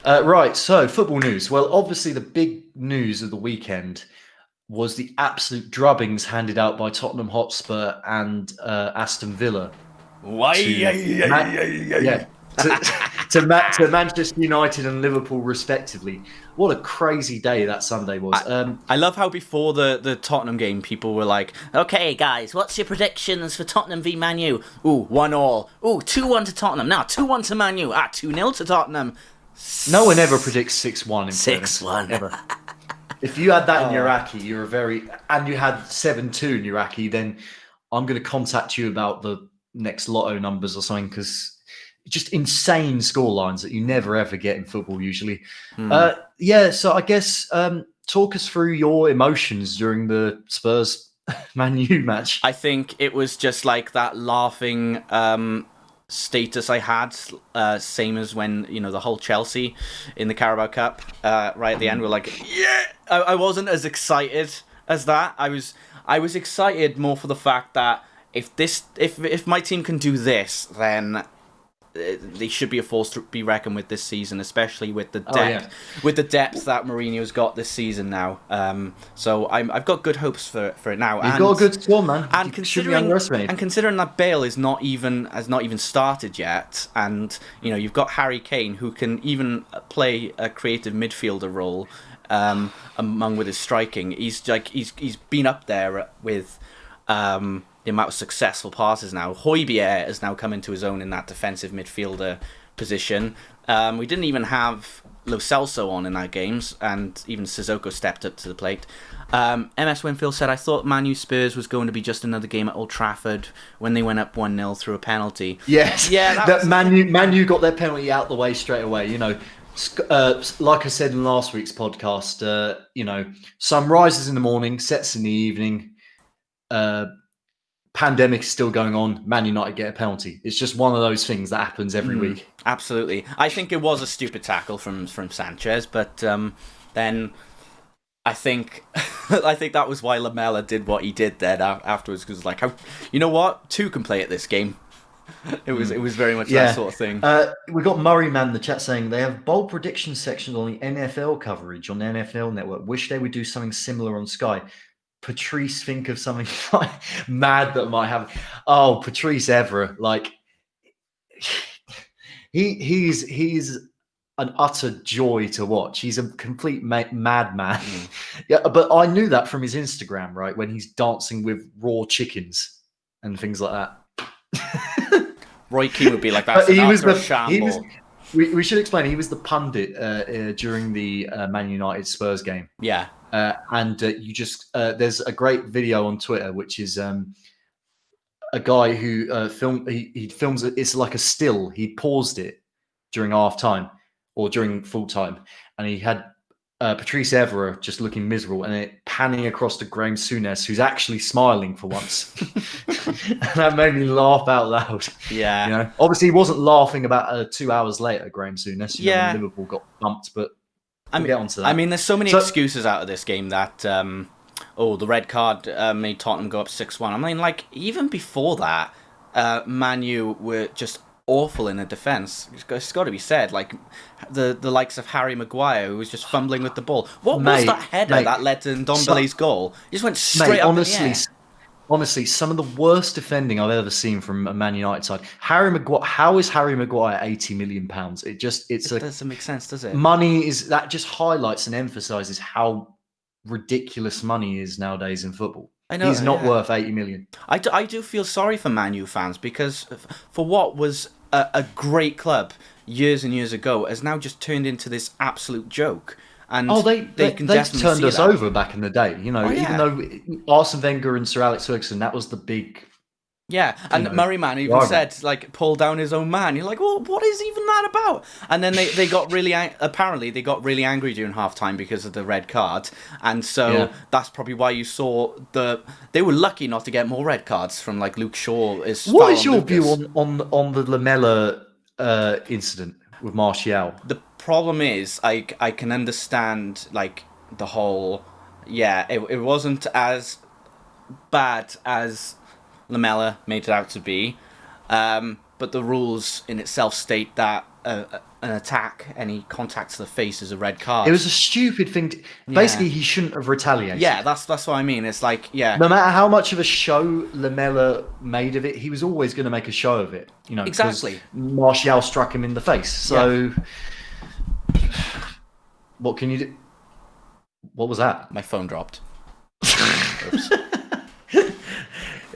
Right, so football news. Well, obviously, the big news of the weekend was the absolute drubbings handed out by Tottenham Hotspur and Aston Villa Why? to yeah to to Manchester United and Liverpool respectively. What a crazy day that Sunday was. I love how before the Tottenham game, people were like, "Okay, guys, what's your predictions for Tottenham v Man U? Ooh, 1-1. Ooh, 2-1 to Tottenham. Now 2-1 to Man U. 2-0 to Tottenham. No one ever predicts 6-1 in fairness. 6-1. Ever. If you had that in Iraqi, and you had 7-2 in Iraqi, then I'm going to contact you about the next lotto numbers or something, because just insane score lines that you never ever get in football usually. So I guess talk us through your emotions during the Spurs Man U match. I think it was just like that laughing status I had, same as when, the whole Chelsea in the Carabao Cup, right at the end, we're like, yeah! I wasn't as excited as that. I was excited more for the fact that if my team can do this, then they should be a force to be reckoned with this season, especially with the depth that Mourinho's got this season now. So I've got good hopes for it now. You've got a good squad, man. And considering that Bale has not even started yet, and you've got Harry Kane, who can even play a creative midfielder role among with his striking. He's been up there with the amount of successful passes now. Højbjerg has now come into his own in that defensive midfielder position. We didn't even have Lo Celso on in our games, and even Sissoko stepped up to the plate. MS Winfield said, "I thought Man U Spurs was going to be just another game at Old Trafford when they went up 1-0 through a penalty." Yes, yeah, Man U got their penalty out the way straight away. Like I said in last week's podcast, sun rises in the morning, sets in the evening. Pandemic is still going on. Man United get a penalty. It's just one of those things that happens every week. Absolutely. I think it was a stupid tackle from Sanchez, but then I think that was why Lamela did what he did then afterwards, because you know what, two can play at this game. It was very much that sort of thing. We got Murray Man in the chat saying they have bold prediction sections on the NFL coverage on the NFL Network. Wish they would do something similar on Sky. Patrice, think of something like mad that might happen. Oh, Patrice Evra, he's an utter joy to watch. He's a complete madman. Yeah, but I knew that from his Instagram, right, when he's dancing with raw chickens and things like that. Roy Keane would be like that. We should explain. He was the pundit during the Man United Spurs game. Yeah. And there's a great video on Twitter, which is a guy who films it. It's like a still. He paused it during half time or during full time, and he had Patrice Evra just looking miserable, and it panning across to Graham Souness, who's actually smiling for once. And that made me laugh out loud. Yeah. Obviously he wasn't laughing about 2 hours later, Graham Souness. When Liverpool got bumped, but we'll get onto that. I mean, there's so many excuses out of this game that the red card made Tottenham go up 6-1. I mean, even before that, Man U were just awful in the defence. It's got to be said. The likes of Harry Maguire, who was just fumbling with the ball. What was that header that led to Ndombele's goal? He just went straight up in the air. Honestly, some of the worst defending I've ever seen from a Man United side. Harry Maguire. How is Harry Maguire £80 million? It doesn't make sense, does it? Money that just highlights and emphasises how ridiculous money is nowadays in football. I know, he's not worth 80 million. I do feel sorry for Man U fans, because for what was a great club years and years ago has now just turned into this absolute joke. And they turned us over back in the day, even though Arsene Wenger and Sir Alex Ferguson, that was the big. Yeah, and Murray Man even said, pull down his own man. You're like, well, what is even that about? And then they got really, apparently they got really angry during halftime because of the red card. And so that's probably why you saw they were lucky not to get more red cards from Luke Shaw. What is your view on the Lamela incident with Martial? The problem is, I can understand the whole. Yeah, it wasn't as bad as Lamela made it out to be, but the rules in itself state that an attack, any contact to the face is a red card. It was a stupid thing. Basically, he shouldn't have retaliated. Yeah, that's what I mean. It's like, no matter how much of a show Lamela made of it, he was always going to make a show of it. Exactly. Martial struck him in the face. So, what can you do? What was that? My phone dropped. Oops.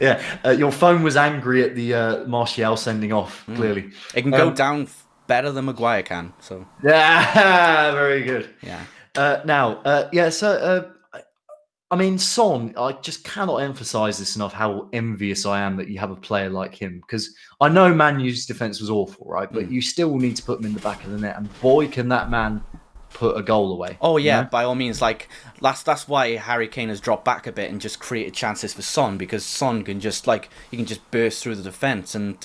Yeah, your phone was angry at the Martial sending off. Clearly, it can go down better than Maguire can. So very good. Yeah. So I mean, Son. I just cannot emphasize this enough. How envious I am that you have a player like him. Because I know Man U's defense was awful, right? But you still need to put him in the back of the net, and boy, can that man put a goal away. Oh yeah, by all means. Like that's why Harry Kane has dropped back a bit and just created chances for Son, because Son can just burst through the defense, and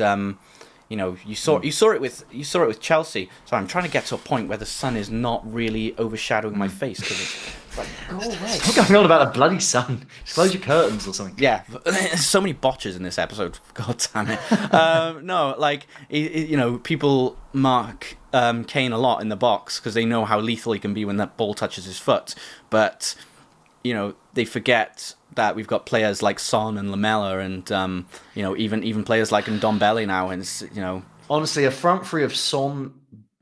you saw it with Chelsea. So I'm trying to get to a point where the sun is not really overshadowing my face, because it's like, go away. What's going on about a bloody sun? Just close your curtains or something. Yeah, there's so many botches in this episode. God damn it. No, like people mark Kane a lot in the box because they know how lethal he can be when that ball touches his foot, but they forget that we've got players like Son and Lamela, and even players like Ndombele now, and honestly, a front three of Son,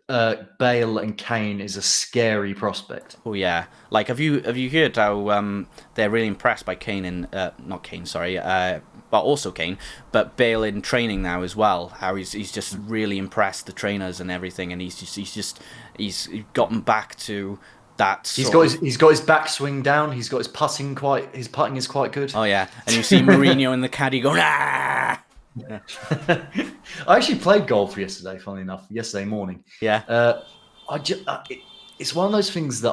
Bale, and Kane is a scary prospect. Oh yeah, like have you heard how they're really impressed by Kane and not Kane, sorry, but also Kane, but Bale in training now as well. How he's just really impressed the trainers and everything, and he's gotten back to that. He's got his backswing down. He's got his putting is quite good. Oh yeah, and you see Mourinho in the caddy going ah. Yeah. I actually played golf yesterday. Funnily enough, yesterday morning. Yeah. It's one of those things that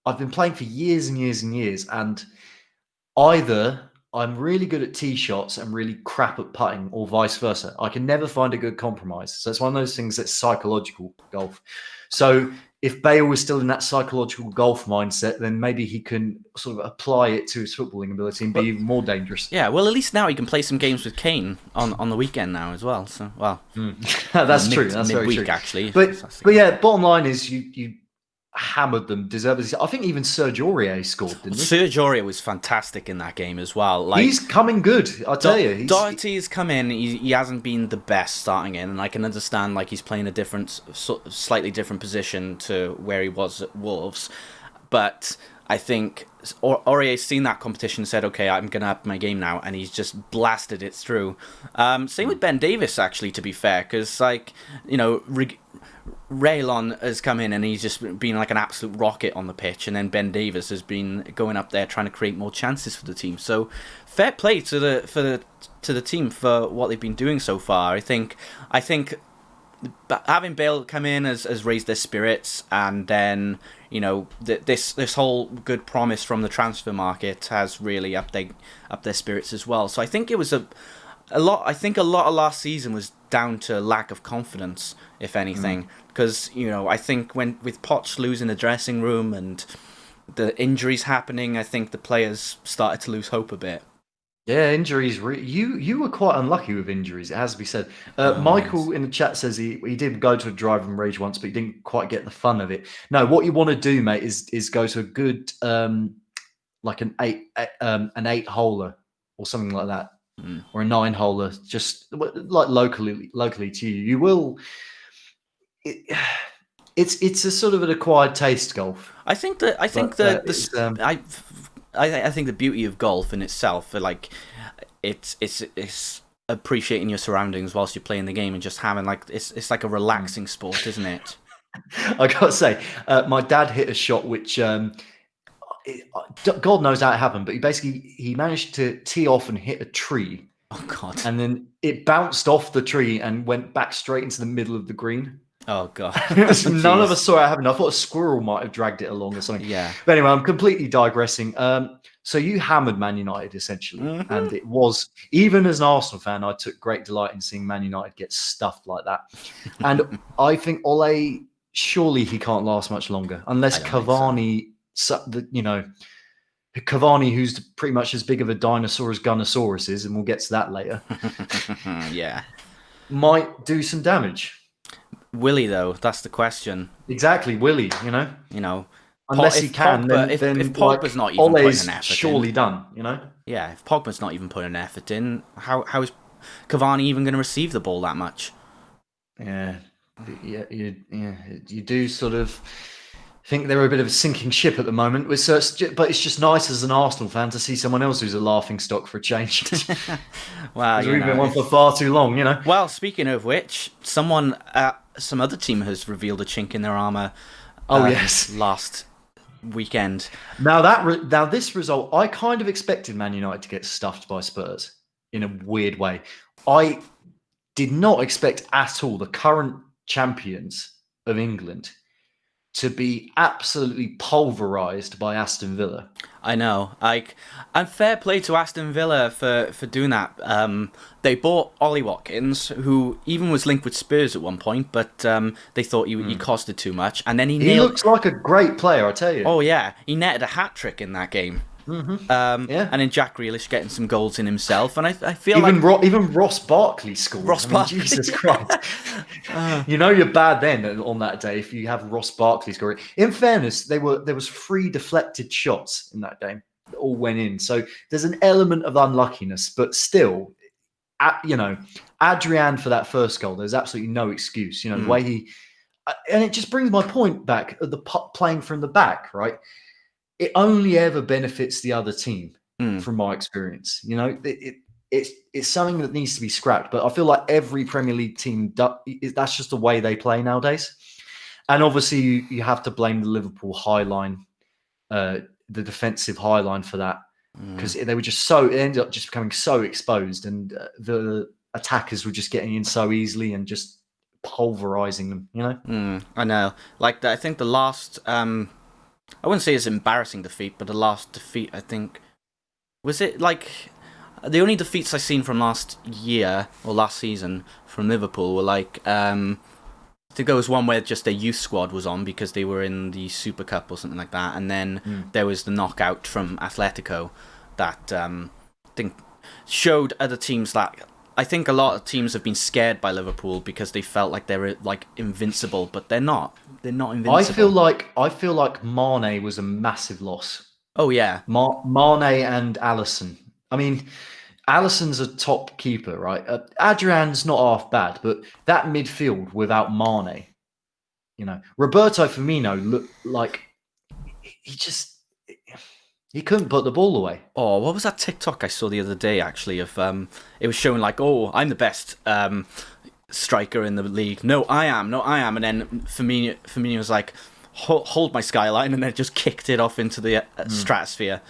I've been playing for years and years and years, and either I'm really good at tee shots and really crap at putting, or vice versa. I can never find a good compromise. So it's one of those things that's psychological, golf. So if Bale was still in that psychological golf mindset, then maybe he can sort of apply it to his footballing ability and be even more dangerous. Yeah, well, at least now he can play some games with Kane on the weekend now as well. So, that's true. That's very true. Actually. But yeah, bottom line is you hammered them deservedly. I think even Serge Aurier scored, didn't he? Serge Aurier was fantastic in that game as well. Like, he's coming good, I tell you. Doherty's come in. He hasn't been the best starting in, and I can understand like he's playing a slightly different position to where he was at Wolves. But I think Aurier's seen that competition and said, okay, I'm going to up my game now, and he's just blasted it through. Same with Ben Davies, actually, to be fair, because Raylon has come in and he's just been like an absolute rocket on the pitch, and then Ben Davies has been going up there trying to create more chances for the team. So fair play to the team for what they've been doing so far. I think having Bale come in has raised their spirits, and then this whole good promise from the transfer market has really upped their spirits as well. So I think it was a lot. I think a lot of last season was down to lack of confidence, if anything, because I think with Poch losing the dressing room and the injuries happening, I think the players started to lose hope a bit. Yeah, injuries. You were quite unlucky with injuries, it has to be said. Michael in the chat says he did go to a driving range once, but he didn't quite get the fun of it. No, what you want to do, mate, is go to a good like an 8-holer or something like that, or a 9-holer, just like locally to you. You will. It's a sort of an acquired taste, golf. I think the beauty of golf in itself, like it's appreciating your surroundings whilst you're playing the game and just having it's like a relaxing sport, isn't it? I gotta say, my dad hit a shot which God knows how it happened, but he managed to tee off and hit a tree. Oh God! And then it bounced off the tree and went back straight into the middle of the green. Oh God! None of us saw it happen. I thought a squirrel might have dragged it along or something. Yeah. But anyway, I'm completely digressing. So you hammered Man United essentially, and it was, even as an Arsenal fan, I took great delight in seeing Man United get stuffed like that. And I think Ole, surely he can't last much longer unless Cavani, Cavani, who's pretty much as big of a dinosaur as Gunnosaurus is, and we'll get to that later. Yeah, might do some damage. Willie, though, that's the question. Exactly, Willie. You know, Unless he if can, Pogba, then if like Pogba's not even putting an Ole's effort in, surely done. yeah, if Pogba's not even putting an effort in, how is Cavani even going to receive the ball that much? Yeah, you do sort of think they're a bit of a sinking ship at the moment. But it's just nice as an Arsenal fan to see someone else who's a laughing stock for a change. Well, Because we've been one for far too long. Well, speaking of which, someone at some other team has revealed a chink in their armour. Oh yes, last weekend. Now this result, I kind of expected Man United to get stuffed by Spurs in a weird way. I did not expect at all the current champions of England to be absolutely pulverised by Aston Villa. I know. And fair play to Aston Villa for doing that. They bought Ollie Watkins, who even was linked with Spurs at one point, but they thought he costed too much. And then he looks like a great player, I tell you. Oh yeah, he netted a hat-trick in that game. Mm-hmm. And then Jack Grealish getting some goals in himself, and I feel even Ross Barkley scored. Barkley. Jesus Christ! You're bad then on that day if you have Ross Barkley scoring. In fairness, there was 3 deflected shots in that game that all went in. So there's an element of unluckiness, but still, Adrian for that first goal. There's absolutely no excuse. The way he, and it just brings my point back of the playing from the back, right? It only ever benefits the other team, from my experience. It's something that needs to be scrapped. But I feel like every Premier League team, that's just the way they play nowadays. And obviously, you have to blame the Liverpool high line, the defensive high line for that, because they were just it ended up just becoming so exposed, and the attackers were just getting in so easily and just pulverizing them. I know. I think the last. I wouldn't say it's an embarrassing defeat, but the last defeat, I think, was it the only defeats I've seen from last year or last season from Liverpool were I think there was one where just their youth squad was on because they were in the Super Cup or something like that, and then there was the knockout from Atletico that I think showed other teams that. I think a lot of teams have been scared by Liverpool because they felt like they were invincible, but they're not. They're not invincible. I feel like Mane was a massive loss. Oh yeah, Mane and Alisson. I mean, Alisson's a top keeper, right? Adrian's not half bad, but that midfield without Mane, Roberto Firmino looked like he couldn't put the ball away. Oh, what was that TikTok I saw the other day, actually, of it was showing I'm the best striker in the league. No, I am. And then Firmino was like, hold my skyline, and then just kicked it off into the stratosphere.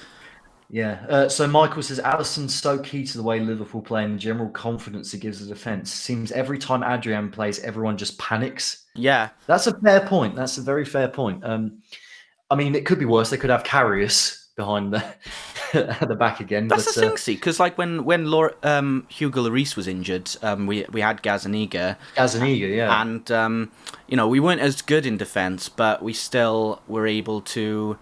Yeah. So Michael says, Alisson's so key to the way Liverpool play and the general confidence it gives the defence. Seems every time Adrian plays, everyone just panics. Yeah. That's a fair point. That's a very fair point. I mean, it could be worse. They could have Karius behind at the back again. That's the thing, see, because when Hugo Lloris was injured, we had Gazzaniga. Yeah. And we weren't as good in defence, but we still were able to.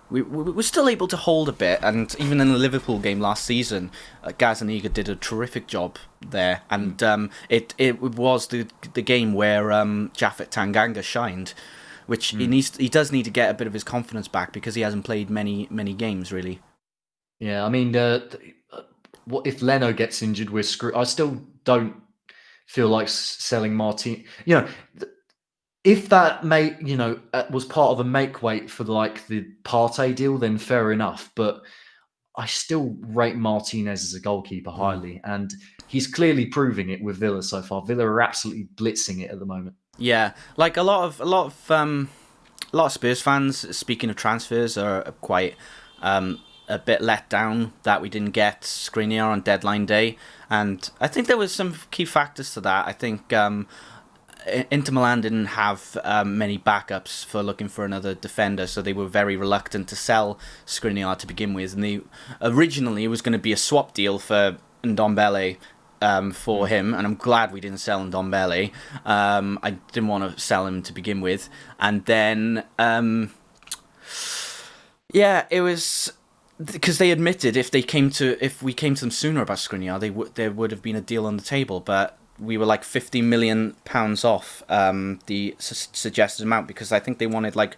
We were still able to hold a bit, and even in the Liverpool game last season, Gazzaniga did a terrific job there, and it was the game where Japhet Tanganga shined. Which he does need to get a bit of his confidence back because he hasn't played many games really. Yeah, I mean, what if Leno gets injured? We're screwed. I still don't feel like selling Martin. If that was part of a make weight for the Partey deal, then fair enough. But I still rate Martinez as a goalkeeper highly, and he's clearly proving it with Villa so far. Villa are absolutely blitzing it at the moment. Yeah, a lot of Spurs fans, speaking of transfers, are quite a bit let down that we didn't get Skriniar on deadline day, and I think there was some key factors to that. I think Inter Milan didn't have many backups for looking for another defender, so they were very reluctant to sell Skriniar to begin with, and originally it was going to be a swap deal for Ndombele. For him, and I'm glad we didn't sell Ndombele. I didn't want to sell him to begin with, and then it was because they admitted if we came to them sooner about Skriniar, there would have been a deal on the table, but we were like £50 million off the suggested amount, because I think they wanted like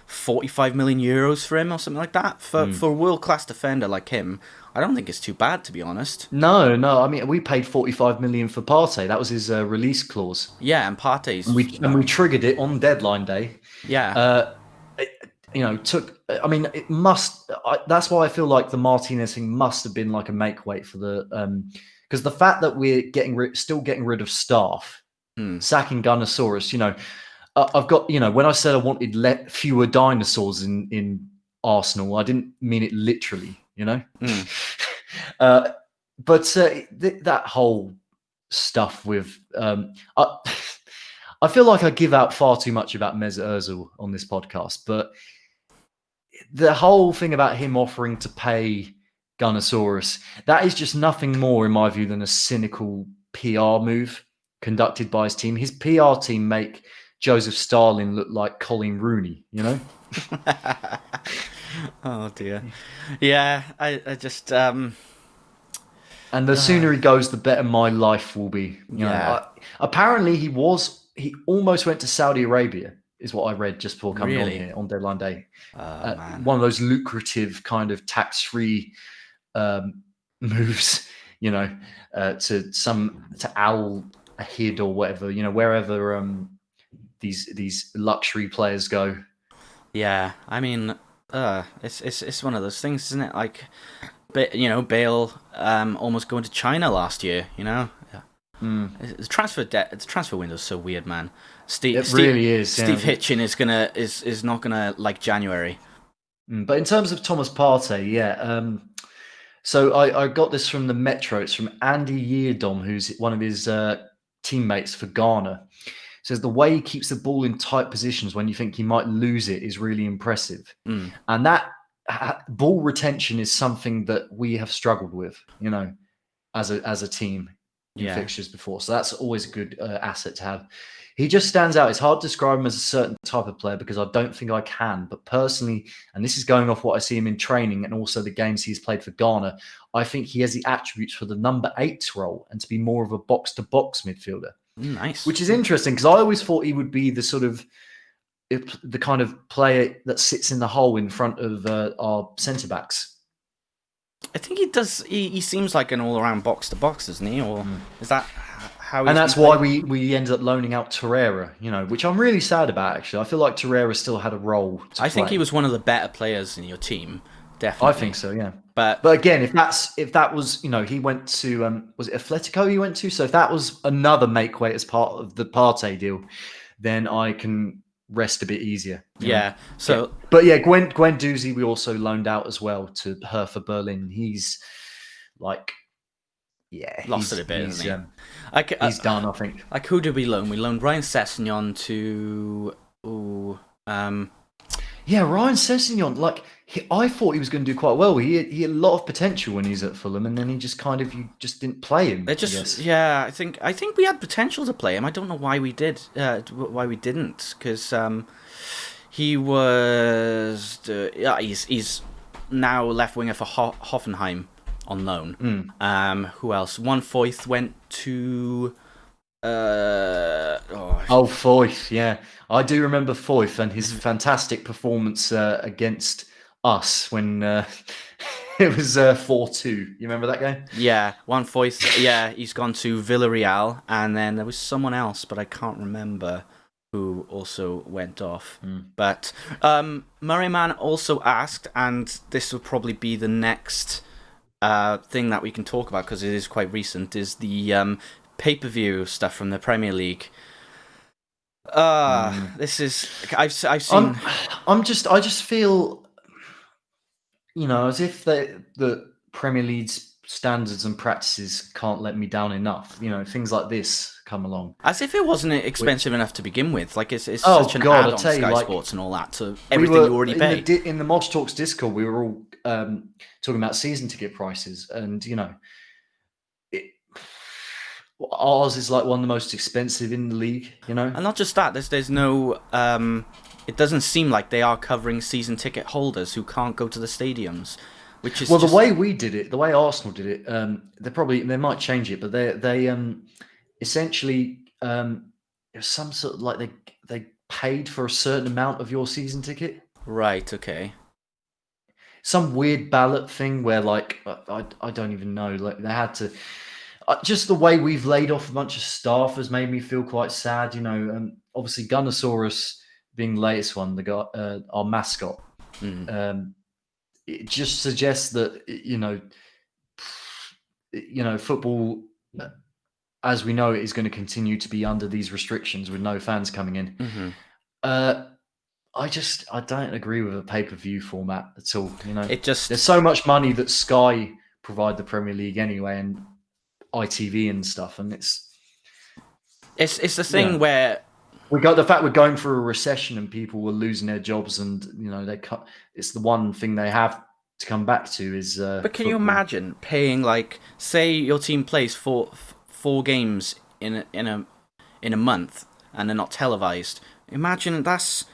€45 million for him or something like that. For a world-class defender like him, I don't think it's too bad, to be honest. No. I mean, we paid 45 million for Partey. That was his release clause. Yeah, and Partey's... And we triggered it on deadline day. Yeah. I mean, it must. That's why I feel like the Martinez thing must have been like a make weight for the because the fact that we're still getting rid of staff, sacking Gunnosaurus. I've got when I said I wanted fewer dinosaurs in Arsenal, I didn't mean it literally. But that whole stuff with I feel like I give out far too much about Mesut Ozil on this podcast, but the whole thing about him offering to pay Gunnosaurus, that is just nothing more, in my view, than a cynical PR move conducted by his team. His PR team make Joseph Stalin look like Colin Rooney, Oh, dear. Yeah, I just... And the sooner he goes, the better my life will be. Apparently, he almost went to Saudi Arabia, is what I read just before coming on here on deadline day. One of those lucrative kind of tax-free moves, to Al Ahid or whatever, wherever these luxury players go. Yeah, I mean, it's one of those things, isn't it? Like, Bale almost going to China last year. The transfer window is so weird, man. Really is. Steve Hitchin is not gonna like January. But in terms of Thomas Partey, so I got this from the Metro. It's from Andy Yeardom, who's one of his teammates for Ghana. Says the way he keeps the ball in tight positions when you think he might lose it is really impressive. And that ball retention is something that we have struggled with, as a team in fixtures before. So that's always a good asset to have. He just stands out. It's hard to describe him as a certain type of player because I don't think I can. But personally, and this is going off what I see him in training and also the games he's played for Ghana, I think he has the attributes for the number 8 role and to be more of a box-to-box midfielder. Nice. Which is interesting because I always thought he would be the kind of player that sits in the hole in front of our centre-backs. I think he does. He seems like an all-around box-to-box, doesn't he? Or is that how? And that's why we ended up loaning out Torreira, which I'm really sad about. Actually, I feel like Torreira still had a role to play. I think he was one of the better players in your team. Definitely, I think so. Yeah, but again, if that was he went to was it Atletico he went to? So if that was another make weight as part of the Partey deal, then I can rest a bit easier. Yeah. So, but yeah, Gwen Doozy we also loaned out as well to Hertha Berlin. He's like, lost it a bit, isn't he? He's done, I think. Like, who did we loan? We loaned Ryan Sessegnon to Ryan Sessegnon. Like, I thought he was going to do quite well. He had a lot of potential when he's at Fulham, and then he just you just didn't play him. I think we had potential to play him. I don't know why we didn't, because he was he's now left winger for Hoffenheim on loan. Who else? One Foyth went to. Foyth, yeah. I do remember Foyth and his fantastic performance against us when it was 4-2. You remember that game? Yeah, One Foyth. Yeah, he's gone to Villarreal, and then there was someone else, but I can't remember who also went off. But Murrayman also asked, and this will probably be the next thing that we can talk about because it is quite recent, is the pay-per-view stuff from the Premier League. This is I've seen. I just feel, as if the Premier League's standards and practices can't let me down enough. Things like this come along. As if it wasn't expensive enough to begin with. Like it's such an add on Sky Sports and all that. So everything you already pay. In the Mosh Talks Discord, we were all talking about season ticket prices, and ours is like one of the most expensive in the league, And not just that, there's no it doesn't seem like they are covering season ticket holders who can't go to the stadiums, which is the way we did it, the way Arsenal did it, they might change it, but they essentially it was some sort of like they paid for a certain amount of your season ticket. Right. Okay. Some weird ballot thing where like I don't even know. Like they had to. Just the way we've laid off a bunch of staff has made me feel quite sad. Obviously Gunnosaurus being the latest one, the guy, our mascot. It just suggests that football, as we know, is going to continue to be under these restrictions with no fans coming in. I don't agree with a pay-per-view format at all. There's so much money that Sky provide the Premier League anyway, and ITV and stuff, and it's the thing where we got the fact we're going through a recession and people were losing their jobs, and they cut. It's the one thing they have to come back to is. But can you imagine paying, like, say your team plays four games in a month and they're not televised? Imagine that's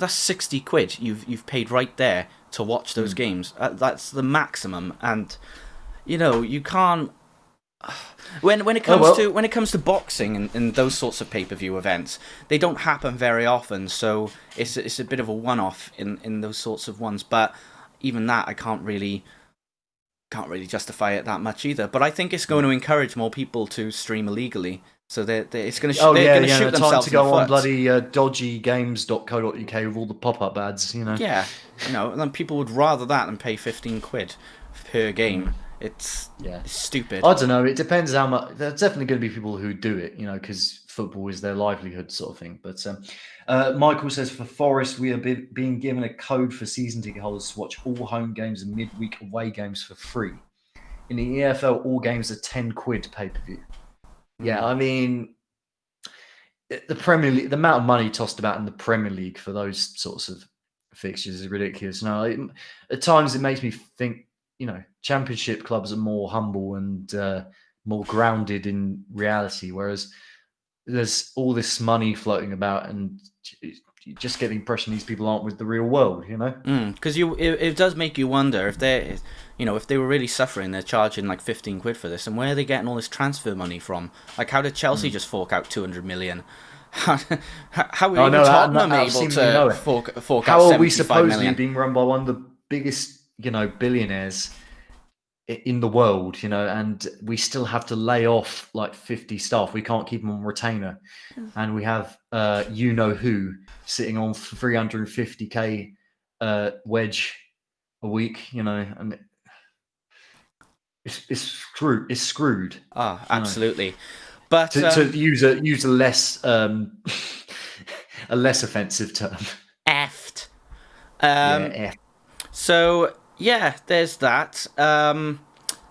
60 quid you've paid right there to watch those games. That's the maximum, and you can't. When it comes to boxing and those sorts of pay-per-view events, they don't happen very often, so it's a bit of a one-off in those sorts of ones. But even that, I can't really justify it that much either. But I think it's going to encourage more people to stream illegally, so it's going to shoot themselves time to go in the on foot. bloody dodgygames.co.uk with all the pop-up ads. Yeah, then people would rather that than pay 15 quid per game. It's stupid. I don't know. It depends how much. There's definitely going to be people who do it, because football is their livelihood, sort of thing. But Michael says for Forest, we are being given a code for season ticket holders to watch all home games and midweek away games for free. In the EFL, all games are 10 quid pay-per-view. Yeah, I mean, the Premier League, the amount of money tossed about in the Premier League for those sorts of fixtures is ridiculous. At times it makes me think. Championship clubs are more humble and more grounded in reality, whereas there's all this money floating about, and you just get the impression these people aren't with the real world. Because it does make you wonder if they were really suffering, they're charging like 15 quid for this, and where are they getting all this transfer money from? Like, how did Chelsea just fork out 200 million? How are even Tottenham able to fork out 75 million? How are we supposedly being run by one of the biggest billionaires in the world, and we still have to lay off like 50 staff. We can't keep them on retainer, and we have who sitting on 350k wedge a week, and it's screwed. Absolutely. But to use a less a less offensive term, effed. Effed. So yeah, there's that.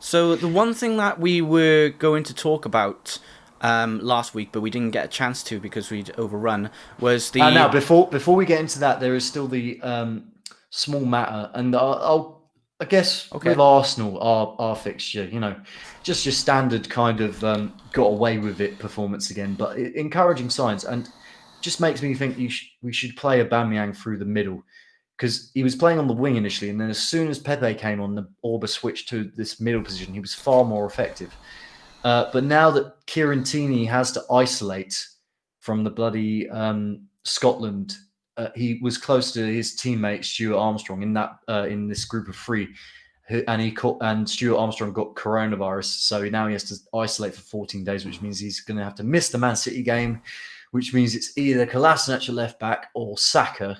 So the one thing that we were going to talk about last week, but we didn't get a chance to because we'd overrun, was the. Now, before we get into that, there is still the small matter, and I guess with Arsenal, our fixture, just your standard kind of got away with it performance again, but encouraging signs, and just makes me think we should play Aubameyang through the middle. Because he was playing on the wing initially, and then as soon as Pepe came on, the Orba switched to this middle position. He was far more effective. But now that Kieran Tierney has to isolate from the bloody Scotland, he was close to his teammate Stuart Armstrong in this group of three, and Stuart Armstrong got coronavirus, so now he has to isolate for 14 days, which means he's going to have to miss the Man City game, which means it's either Kolasinac at left back or Saka.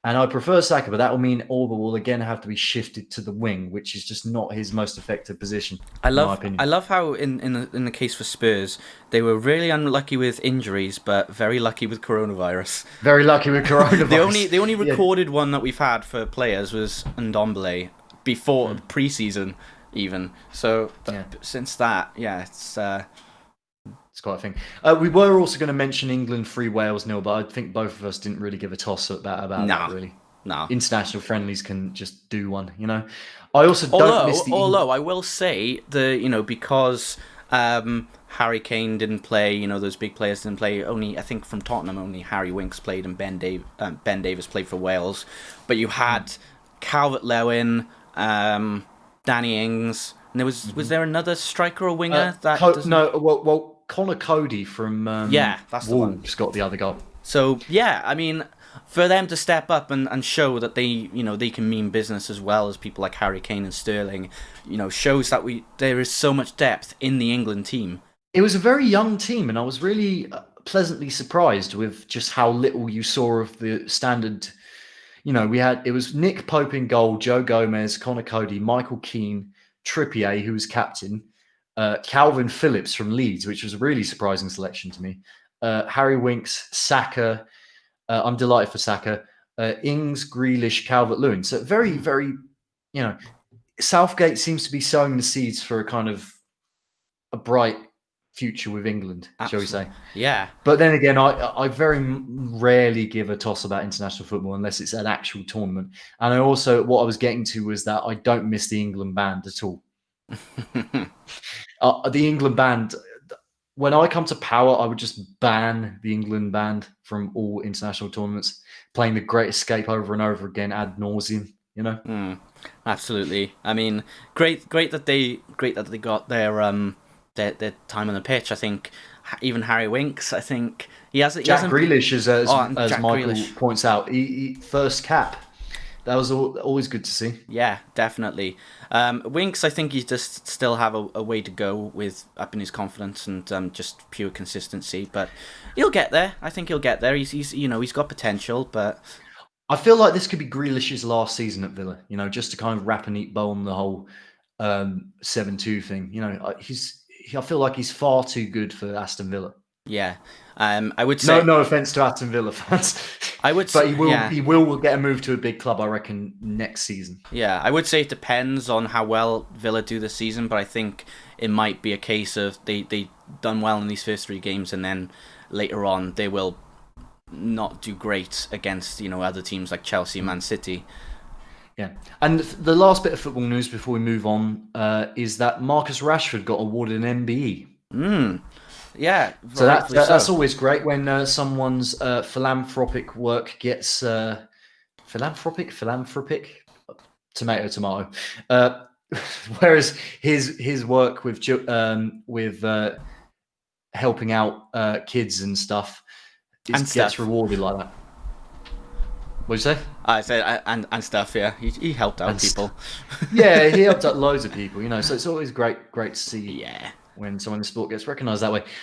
And I prefer Saka, but that will mean Orba will again have to be shifted to the wing, which is just not his most effective position. I love how in the case for Spurs, they were really unlucky with injuries, but very lucky with coronavirus. Very lucky with coronavirus. the only recorded one that we've had for players was Ndombele before pre-season even. So since that, it's quite a thing. We were also going to mention England 3 Wales 0, but I think both of us didn't really give a toss about that, really. No. International friendlies can just do one, I also don't miss the... Although I will say, because Harry Kane didn't play, those big players didn't play, I think from Tottenham, only Harry Winks played and Ben Davies played for Wales. But you had Calvert-Lewin, Danny Ings... And was there another striker or winger? Connor Cody from Yeah, that's the one. Wolves got the other goal. So yeah, I mean, for them to step up and show that they can mean business as well as people like Harry Kane and Sterling, shows that there is so much depth in the England team. It was a very young team, and I was really pleasantly surprised with just how little you saw of the standard. It was Nick Pope in goal, Joe Gomez, Connor Cody, Michael Keane, Trippier, who was captain, Calvin Phillips from Leeds, which was a really surprising selection to me. Harry Winks, Saka. I'm delighted for Saka. Ings, Grealish, Calvert-Lewin. So very, very, Southgate seems to be sowing the seeds for a kind of a bright future with England, Absolutely. shall we say. Yeah. But then again, I very rarely give a toss about international football unless it's an actual tournament. And what I was getting to was that I don't miss the England band at all. The England band, when I come to power, I would just ban the England band from all international tournaments, playing The Great Escape over and over again ad nauseum. Absolutely. I mean, great that they got their time on the pitch. I think even Harry Winks. I think Jack Grealish, as Michael points out, he first cap. That was always good to see. Yeah, definitely. Winks, I think he just still have a way to go with upping his confidence and just pure consistency. But he'll get there. I think he'll get there. He's got potential, but I feel like this could be Grealish's last season at Villa. Just to kind of wrap a neat bow on the whole 7-2 thing. I feel like he's far too good for Aston Villa. Yeah, I would say no offense to Aston Villa fans. But he will get a move to a big club, I reckon, next season. Yeah, I would say it depends on how well Villa do this season, but I think it might be a case of they done well in these first 3 games, and then later on they will not do great against other teams like Chelsea, Man City. Yeah, and the last bit of football news before we move on is that Marcus Rashford got awarded an MBE. Yeah, so that's always great when someone's philanthropic work gets philanthropic, tomato. Whereas his work with helping out kids and stuff gets rewarded like that. What'd you say? I said and stuff. Yeah, he helped out people. Yeah, he helped out loads of people. So it's always great to see. Yeah. When someone in sport gets recognised that way.